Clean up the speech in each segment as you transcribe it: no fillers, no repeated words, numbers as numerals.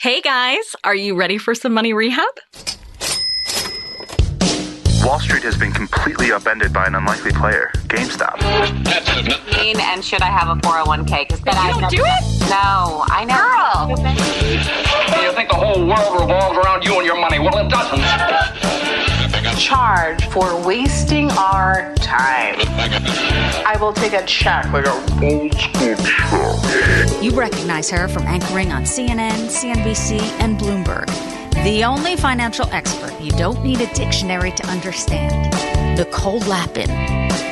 Hey guys, are you ready for some money rehab? Wall Street has been completely upended by an unlikely player, GameStop. And should I have a 401k? Because You don't do it? No, I know. Girl! You think the whole world revolves around you and your money? Well, it doesn't. Charge for wasting our time. I will take a check like a old school check. You recognize her from anchoring on CNN, CNBC, and Bloomberg. The only financial expert you don't need a dictionary to understand. Nicole Lapin.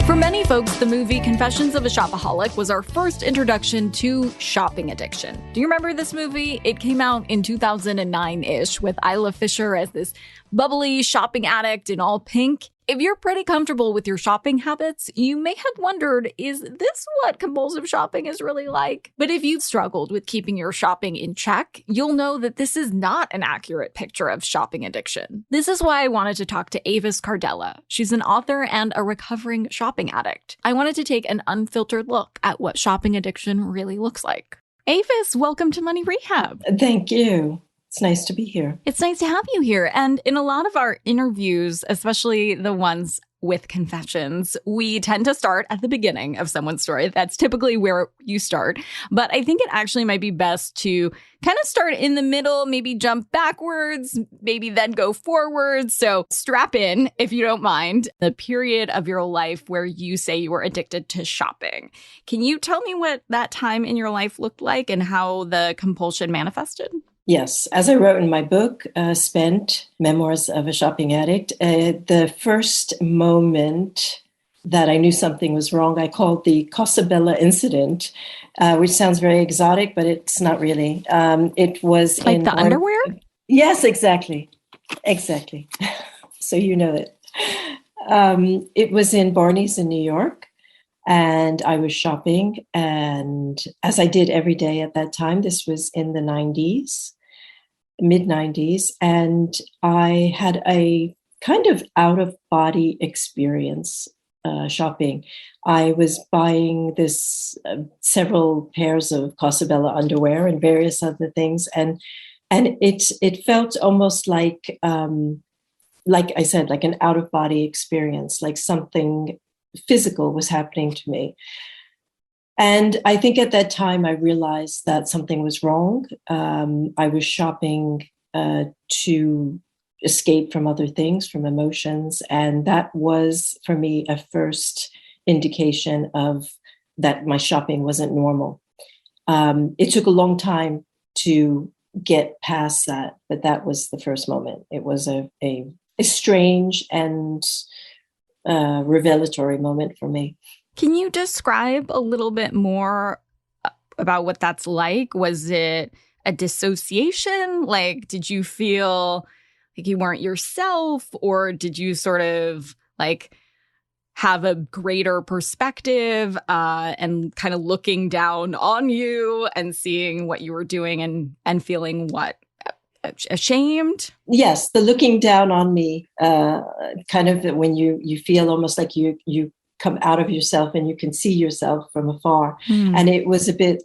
For many folks, the movie Confessions of a Shopaholic was our first introduction to shopping addiction. Do you remember this movie? It came out in 2009-ish with Isla Fisher as this bubbly shopping addict in all pink. If you're pretty comfortable with your shopping habits, you may have wondered, is this what compulsive shopping is really like? But if you've struggled with keeping your shopping in check, you'll know that this is not an accurate picture of shopping addiction. This is why I wanted to talk to Avis Cardella. She's an author and a recovering shopping addict. I wanted to take an unfiltered look at what shopping addiction really looks like. Avis, welcome to Money Rehab. Thank you. It's nice to be here. It's nice to have you here. And in a lot of our interviews, especially the ones with confessions, we tend to start at the beginning of someone's story. That's typically where you start. But I think it actually might be best to kind of start in the middle, maybe jump backwards, maybe then go forwards. So strap in, if you don't mind, the period of your life where you say you were addicted to shopping. Can you tell me what that time in your life looked like and how the compulsion manifested? Yes. As I wrote in my book, Spent, Memoirs of a Shopping Addict, the first moment that I knew something was wrong, I called the Cosabella incident, which sounds very exotic, but it's not really. It was like the underwear? Yes, exactly. Exactly. So you know it. It was in Barney's in New York. And I was shopping, and as I did every day at that time, this was in the 90s, mid-90s, and I had a kind of out-of-body experience shopping. I was buying several pairs of Cosabella underwear and various other things, and it felt almost like I said, like an out-of-body experience, like something physical was happening to me. And I think at that time I realized that something was wrong. I was shopping to escape from other things, from emotions. And that was, for me, a first indication of that my shopping wasn't normal. It took a long time to get past that, but that was the first moment. It was a strange and revelatory moment for me. Can you describe a little bit more about what that's like? Was it a dissociation? Like, did you feel like you weren't yourself, or did you sort of like have a greater perspective and kind of looking down on you and seeing what you were doing and feeling what? Ashamed? Yes, the looking down on me, kind of when you feel almost like you come out of yourself and you can see yourself from afar. And it was a bit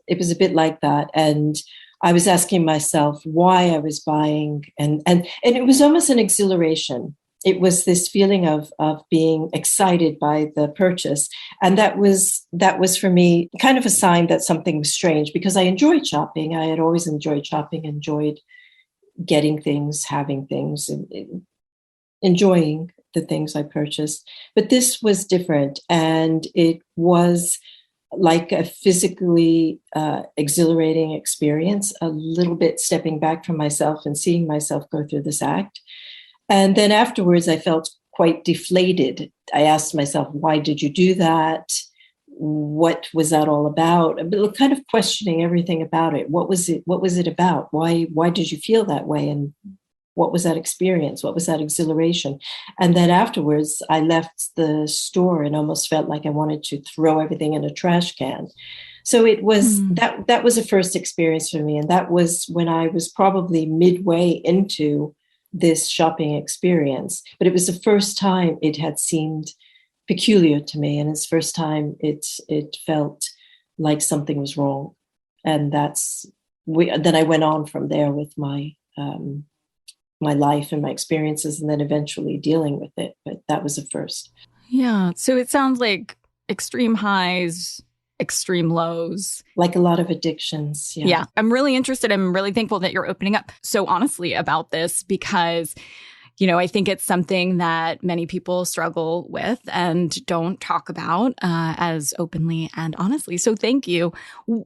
like that. And I was asking myself why I was buying, and it was almost an exhilaration. It was this feeling of being excited by the purchase. And that was for me kind of a sign that something was strange, because I enjoyed shopping. I had always enjoyed shopping, enjoyed getting things, having things, and enjoying the things I purchased. But this was different. And it was like a physically exhilarating experience, a little bit stepping back from myself and seeing myself go through this act. And then afterwards, I felt quite deflated. I asked myself, why did you do that? What was that all about? But kind of questioning everything about it. What was it about? Why did you feel that way? And what was that experience? What was that exhilaration? And then afterwards, I left the store and almost felt like I wanted to throw everything in a trash can. So it was that was a first experience for me. And that was when I was probably midway into this shopping experience. But it was the first time it had seemed peculiar to me. And it's the first time it felt like something was wrong. And that's then I went on from there with my my life and my experiences, and then eventually dealing with it. But that was a first. Yeah. So it sounds like extreme highs, extreme lows. Like a lot of addictions. Yeah. Yeah. I'm really interested. I'm really thankful that you're opening up so honestly about this because, I think it's something that many people struggle with and don't talk about as openly and honestly. So thank you.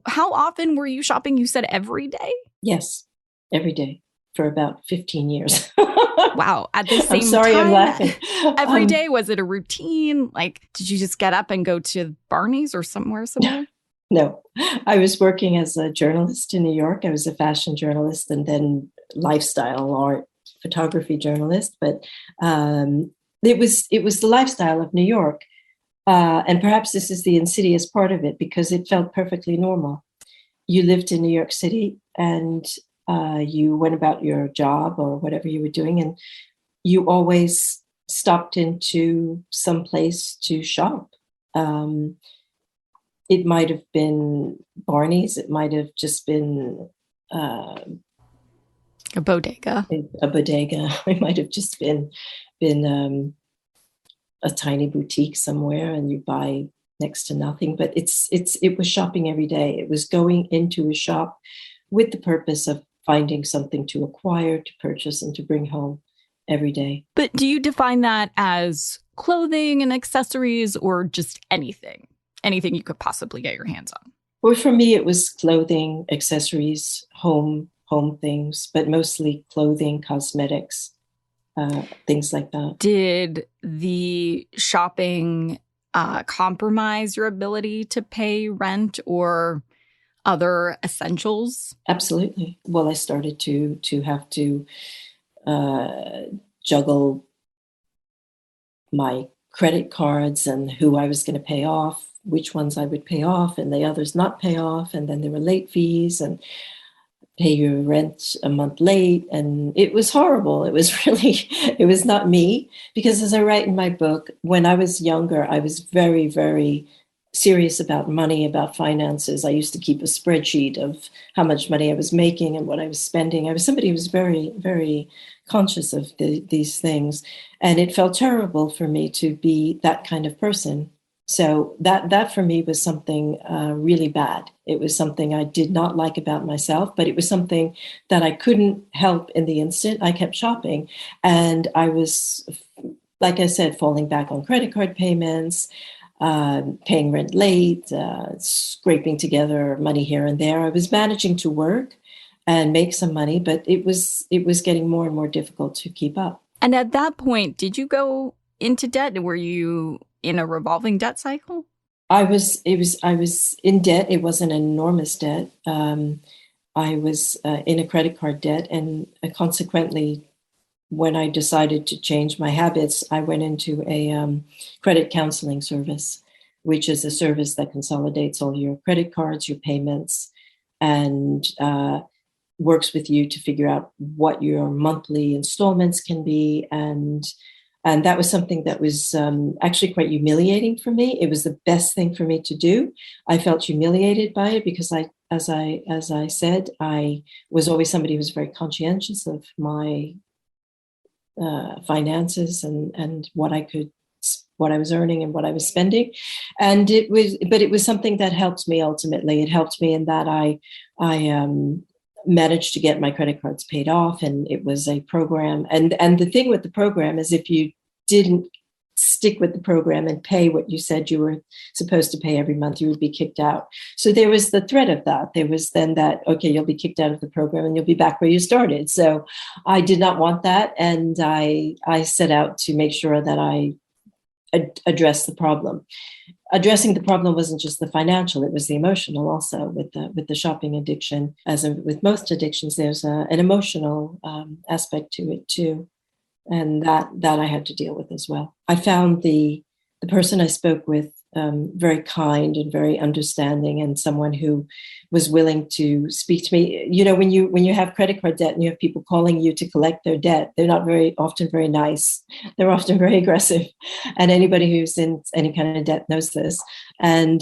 How often were you shopping? You said every day? Yes, every day for about 15 years. Wow. At the same I'm sorry, time, I'm laughing. Every day, was it a routine? Like, did you just get up and go to Barney's or somewhere similar? No, I was working as a journalist in New York. I was a fashion journalist and then lifestyle art photography journalist. But it was the lifestyle of New York. And perhaps this is the insidious part of it because it felt perfectly normal. You lived in New York City and you went about your job or whatever you were doing, and you always stopped into some place to shop. It might have been Barney's. It might have just been a bodega. A bodega. It might have just been a tiny boutique somewhere, and you buy next to nothing. But it was shopping every day. It was going into a shop with the purpose of finding something to acquire, to purchase, and to bring home every day. But do you define that as clothing and accessories or just anything? Anything you could possibly get your hands on? Well, for me, it was clothing, accessories, home things, but mostly clothing, cosmetics, things like that. Did the shopping compromise your ability to pay rent or other essentials? Absolutely. Well, I started to have to juggle my credit cards and who I was going to pay off, which ones I would pay off and the others not pay off. And then there were late fees and pay your rent a month late. And it was horrible. It was not me, because as I write in my book, when I was younger, I was very, very serious about money, about finances. I used to keep a spreadsheet of how much money I was making and what I was spending. I was somebody who was very, very conscious of these things. And it felt terrible for me to be that kind of person. So that for me was something really bad. It was something I did not like about myself, but it was something that I couldn't help in the instant. I kept shopping, and I was, like I said, falling back on credit card payments, paying rent late, scraping together money here and there. I was managing to work and make some money, but it was getting more and more difficult to keep up. And at that point, did you go into debt? Were you in a revolving debt cycle? I was in debt. It wasn't an enormous debt. I was in a credit card debt, and consequently, when I decided to change my habits, I went into a credit counseling service, which is a service that consolidates all your credit cards, your payments, and works with you to figure out what your monthly installments can be. And that was something that was actually quite humiliating for me. It was the best thing for me to do. I felt humiliated by it because as I said, I was always somebody who was very conscientious of my finances and what I was earning and what I was spending. And it was something that helped me ultimately. It helped me in that I managed to get my credit cards paid off, and it was a program. And the thing with the program is, if you didn't stick with the program and pay what you said you were supposed to pay every month, you would be kicked out. So there was the threat of that. There was then that, okay, you'll be kicked out of the program and you'll be back where you started. So I did not want that. And I set out to make sure that I addressed the problem. Addressing the problem wasn't just the financial, it was the emotional also with the shopping addiction. With most addictions, there's an emotional aspect to it too. And that I had to deal with as well. I found the person I spoke with very kind and very understanding, and someone who was willing to speak to me. You know, when you have credit card debt and you have people calling you to collect their debt, they're not very often very nice. They're often very aggressive. And anybody who's in any kind of debt knows this. And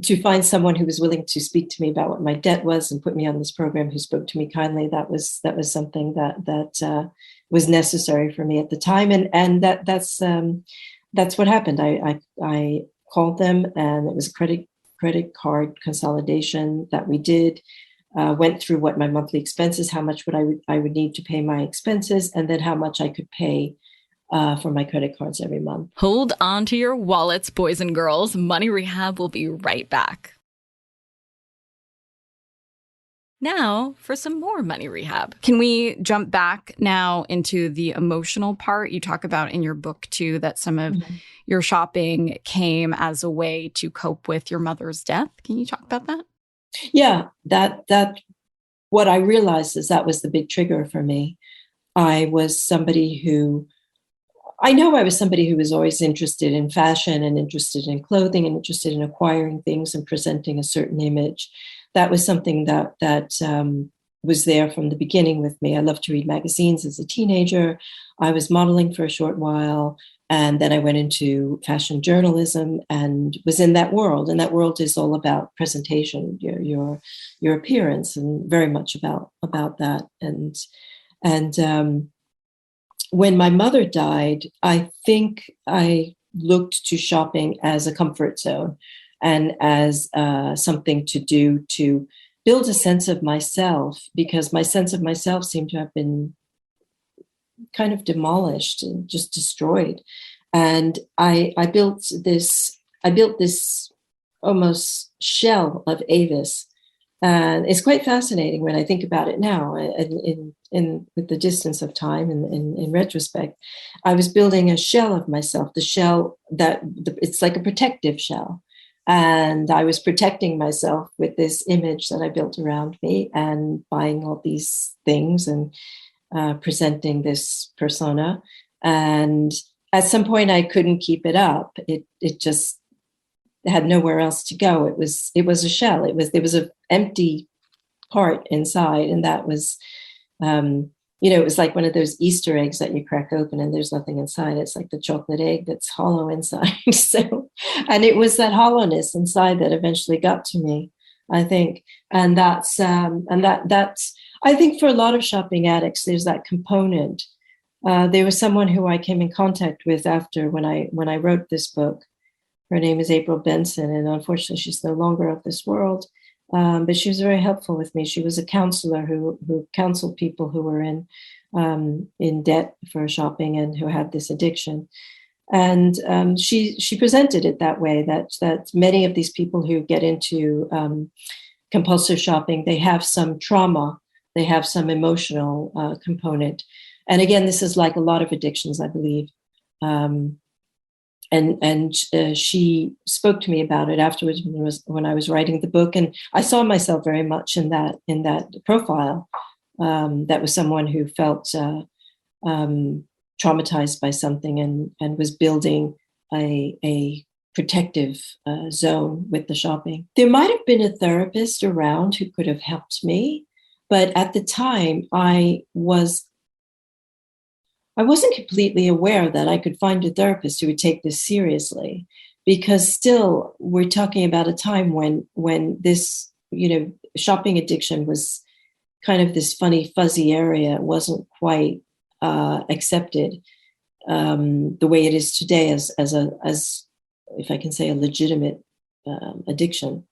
to find someone who was willing to speak to me about what my debt was and put me on this program, who spoke to me kindly, that was something that was necessary for me at the time, and that's what happened. I called them, and it was a credit card consolidation that we did. Went through what my monthly expenses, how much I would need to pay my expenses, and then how much I could pay for my credit cards every month. Hold on to your wallets, boys and girls. Money Rehab will be right back. Now for some more Money Rehab. Can we jump back now into the emotional part? You talk about in your book, too, that some of your shopping came as a way to cope with your mother's death. Can you talk about that? Yeah, that what I realized is that was the big trigger for me. I was somebody who was always interested in fashion and interested in clothing and interested in acquiring things and presenting a certain image. That was something that was there from the beginning with me. I loved to read magazines as a teenager. I was modeling for a short while, and then I went into fashion journalism and was in that world. And that world is all about presentation, your appearance, and very much about that. And when my mother died, I think I looked to shopping as a comfort zone and as something to do to build a sense of myself, because my sense of myself seemed to have been kind of demolished and just destroyed. And I built this almost shell of Avis. And it's quite fascinating when I think about it now, in with the distance of time and in retrospect. I was building a shell of myself, the shell it's like a protective shell. And I was protecting myself with this image that I built around me and buying all these things and presenting this persona. And at some point I couldn't keep it up. It just had nowhere else to go. It was a shell. There was an empty part inside, and that was, it was like one of those Easter eggs that you crack open and there's nothing inside. It's like the chocolate egg that's hollow inside. And it was that hollowness inside that eventually got to me, I think. And that's I think for a lot of shopping addicts, there's that component. There was someone who I came in contact with after when I wrote this book. Her name is April Benson, and unfortunately, she's no longer of this world. But she was very helpful with me. She was a counselor who counseled people who were in debt for shopping and who had this addiction. And she presented it that way, that many of these people who get into compulsive shopping, they have some trauma, they have some emotional component. And again, this is like a lot of addictions, I believe. And she spoke to me about it afterwards when I was writing the book, and I saw myself very much in that profile. That was someone who felt traumatized by something and was building a protective zone with the shopping. There might have been a therapist around who could have helped me, but at the time I wasn't completely aware that I could find a therapist who would take this seriously, because still we're talking about a time when this, shopping addiction was kind of this funny, fuzzy area. It wasn't quite accepted the way it is today as if I can say, a legitimate addiction.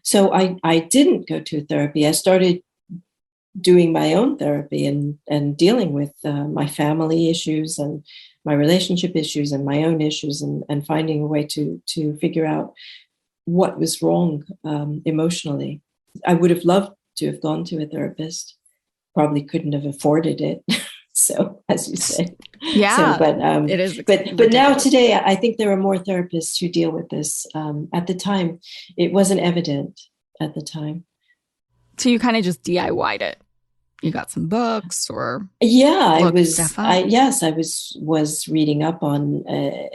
So I didn't go to therapy. I started doing my own therapy and dealing with my family issues and my relationship issues and my own issues and finding a way to figure out what was wrong emotionally. I would have loved to have gone to a therapist, probably couldn't have afforded it. So, as you say, yeah, so, it is. But now today, I think there are more therapists who deal with this. At the time, it wasn't evident at the time. So you kind of just DIY'd it. You got some books, or I was reading up on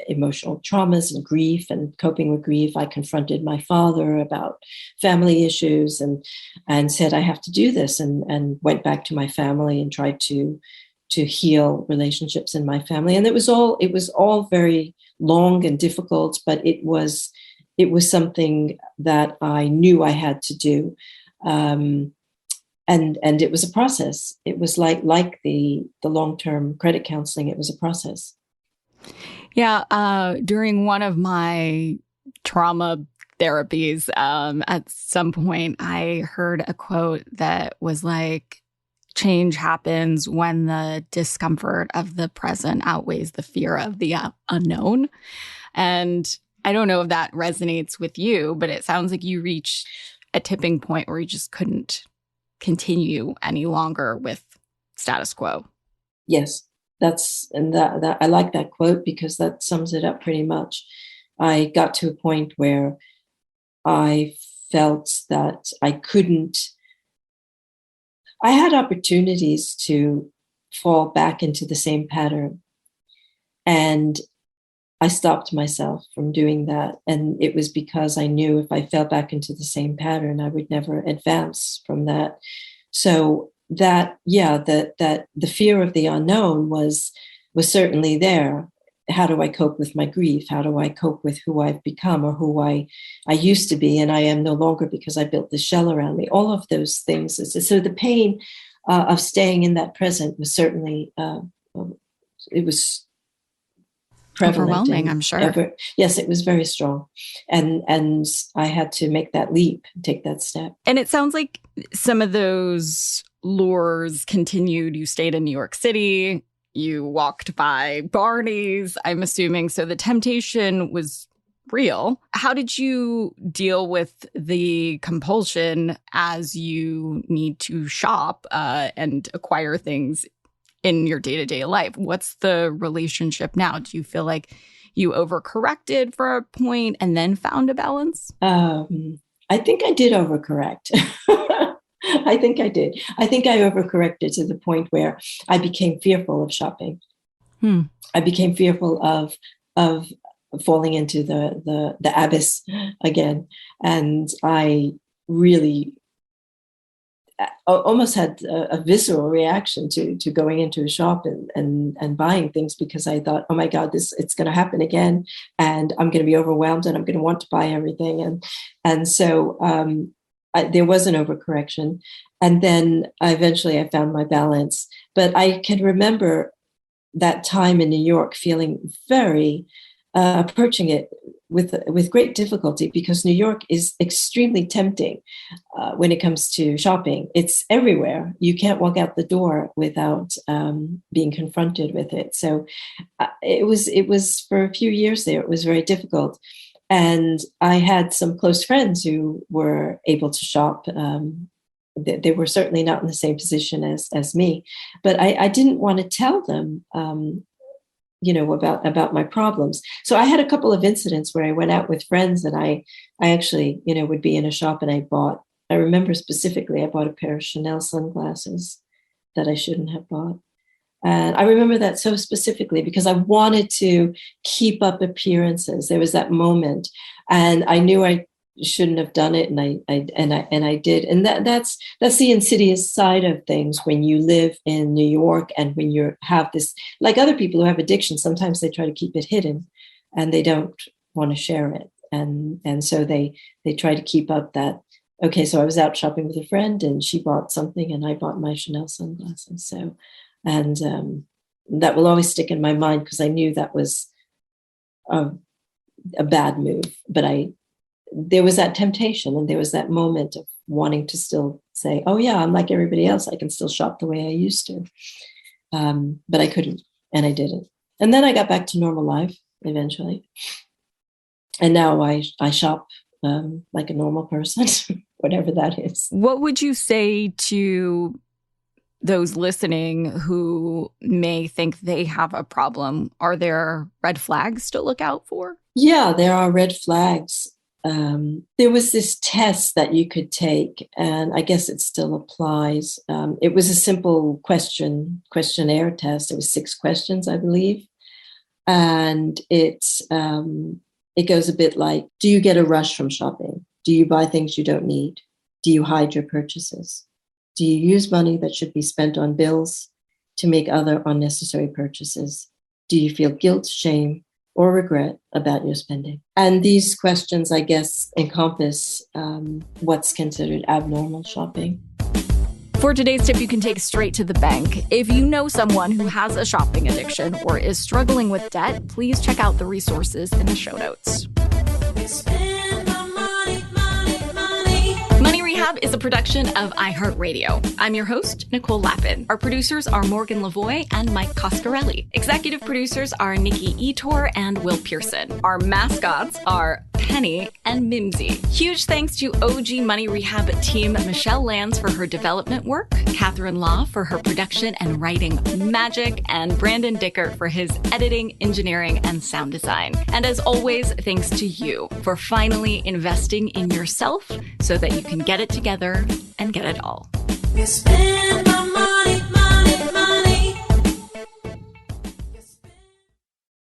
emotional traumas and grief and coping with grief. I confronted my father about family issues and said I have to do this, and went back to my family and tried to heal relationships in my family. And it was all very long and difficult, but it was it was something that I knew I had to do. And it was a process. It was like the long-term credit counseling. It was a process. Yeah. During one of my trauma therapies, at some point, I heard a quote that was like, change happens when the discomfort of the present outweighs the fear of the unknown. And I don't know if that resonates with you, but it sounds like you reached a tipping point where you just couldn't continue any longer with status quo. Yes, that I like that quote because that sums it up pretty much. I got to a point where I felt that I had opportunities to fall back into the same pattern. And I stopped myself from doing that. And it was because I knew if I fell back into the same pattern, I would never advance from that. So that the fear of the unknown was certainly there. How do I cope with my grief? How do I cope with who I've become or who I used to be and I am no longer because I built this shell around me? All of those things. So the pain of staying in that present was certainly, it was prevalent. Overwhelming, I'm sure. Yes, it was very strong. And I had to make that leap, take that step. And it sounds like some of those lures continued. You stayed in New York City. You walked by Barney's, I'm assuming. So the temptation was real. How did you deal with the compulsion as you need to shop and acquire things in your day-to-day life? What's the relationship now? Do you feel like you overcorrected for a point and then found a balance? I think I did overcorrect. I think I did. I think I overcorrected to the point where I became fearful of shopping. I became fearful of falling into the abyss again. And I really almost had a visceral reaction to going into a shop and buying things because I thought, oh my God, it's going to happen again. And I'm going to be overwhelmed and I'm going to want to buy everything. And so there was an overcorrection. And then eventually I found my balance. But I can remember that time in New York feeling very, approaching it with great difficulty because New York is extremely tempting when it comes to shopping. It's everywhere. You can't walk out the door without being confronted with it. So it was for a few years there. It was very difficult. And I had some close friends who were able to shop. They were certainly not in the same position as me, but I didn't want to tell them, about my problems. So I had a couple of incidents where I went out with friends and I actually, would be in a shop and I remember specifically, I bought a pair of Chanel sunglasses that I shouldn't have bought. And I remember that so specifically because I wanted to keep up appearances. There was that moment, and I knew I shouldn't have done it, and I did. And that's the insidious side of things when you live in New York and when you have this, like other people who have addiction. Sometimes they try to keep it hidden, and they don't want to share it, and so they try to keep up that. Okay, so I was out shopping with a friend, and she bought something, and I bought my Chanel sunglasses. So. And that will always stick in my mind because I knew that was a bad move. But there was that temptation and there was that moment of wanting to still say, oh, yeah, I'm like everybody else. I can still shop the way I used to. But I couldn't, and I didn't. And then I got back to normal life eventually. And now I shop like a normal person, whatever that is. What would you say to those listening who may think they have a problem? Are there red flags to look out for? Yeah, there are red flags. There was this test that you could take, and I guess it still applies. It was a simple questionnaire test. It was 6 questions, I believe. And it goes a bit like, do you get a rush from shopping? Do you buy things you don't need? Do you hide your purchases? Do you use money that should be spent on bills to make other unnecessary purchases? Do you feel guilt, shame, or regret about your spending. And these questions, I guess, encompass what's considered abnormal shopping. For today's tip, you can take straight to the bank. If you know someone who has a shopping addiction or is struggling with debt, please check out the resources in the show notes. Money Rehab is a production of iHeartRadio. I'm your host, Nicole Lappin. Our producers are Morgan Lavoie and Mike Coscarelli. Executive producers are Nikki Etor and Will Pearson. Our mascots are Penny and Mimsy. Huge thanks to OG Money Rehab team Michelle Lands for her development work, Catherine Law for her production and writing magic, and Brandon Dicker for his editing, engineering, and sound design. And as always, thanks to you for finally investing in yourself so that you can get it together and get it all. You spend my money.